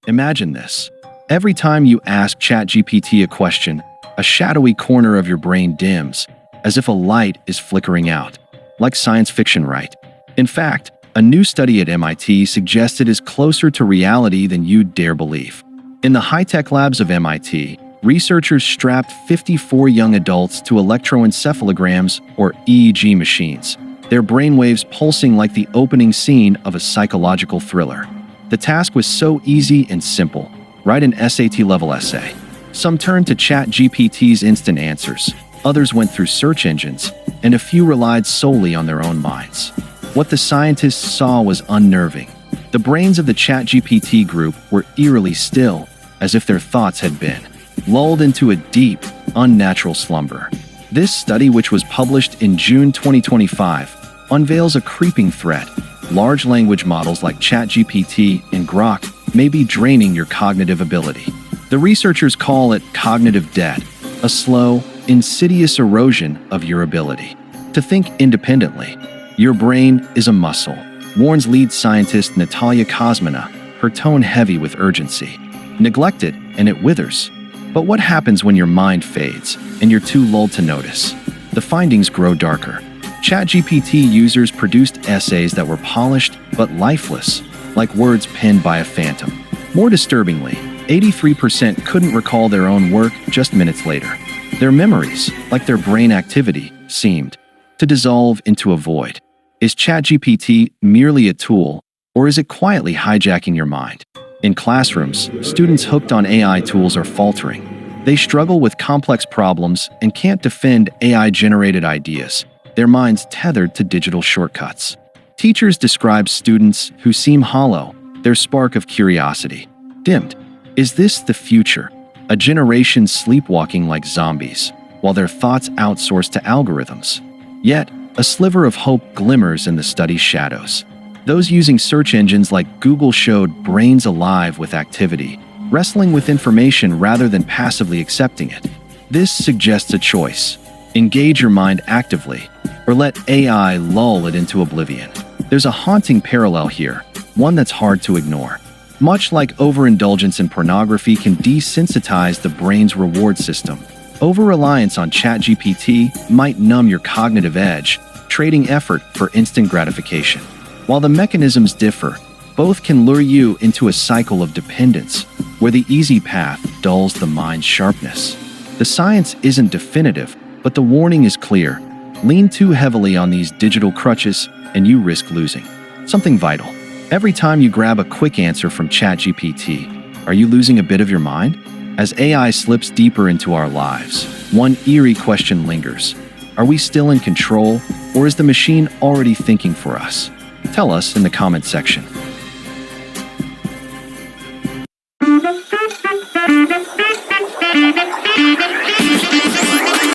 Imagine this. Every time you ask ChatGPT a question, a shadowy corner of your brain dims, as if a light is flickering out. Like science fiction, right? In fact, a new study at MIT suggests it is closer to reality than you'd dare believe. In the high-tech labs of MIT, researchers strapped 54 young adults to electroencephalograms, or EEG machines, their brainwaves pulsing like the opening scene of a psychological thriller. The task was so easy and simple. Write an SAT-level essay. Some turned to ChatGPT's instant answers, others went through search engines, and a few relied solely on their own minds. What the scientists saw was unnerving. The brains of the ChatGPT group were eerily still, as if their thoughts had been lulled into a deep, unnatural slumber. This study, which was published in June 2025, unveils a creeping threat. Large language models like ChatGPT and Grok may be draining your cognitive ability. The researchers call it cognitive debt, a slow, insidious erosion of your ability to think independently. Your brain is a muscle, warns lead scientist Natalia Kosmina, her tone heavy with urgency. Neglect it, and it withers. But what happens when your mind fades, and you're too lulled to notice? The findings grow darker. ChatGPT users produced essays that were polished but lifeless, like words penned by a phantom. More disturbingly, 83% couldn't recall their own work just minutes later. Their memories, like their brain activity, seemed to dissolve into a void. Is ChatGPT merely a tool, or is it quietly hijacking your mind? In classrooms, students hooked on AI tools are faltering. They struggle with complex problems and can't defend AI-generated ideas, their minds tethered to digital shortcuts. Teachers describe students who seem hollow, their spark of curiosity dimmed. Is this the future? A generation sleepwalking like zombies, while their thoughts outsourced to algorithms. Yet, a sliver of hope glimmers in the study's shadows. Those using search engines like Google showed brains alive with activity, wrestling with information rather than passively accepting it. This suggests a choice. Engage your mind actively, or let AI lull it into oblivion. There's a haunting parallel here, one that's hard to ignore. Much like overindulgence in pornography can desensitize the brain's reward system, over-reliance on ChatGPT might numb your cognitive edge, trading effort for instant gratification. While the mechanisms differ, both can lure you into a cycle of dependence, where the easy path dulls the mind's sharpness. The science isn't definitive, but the warning is clear. Lean too heavily on these digital crutches, and you risk losing something vital. Every time you grab a quick answer from ChatGPT, are you losing a bit of your mind? As AI slips deeper into our lives, one eerie question lingers. Are we still in control, or is the machine already thinking for us? Tell us in the comment section.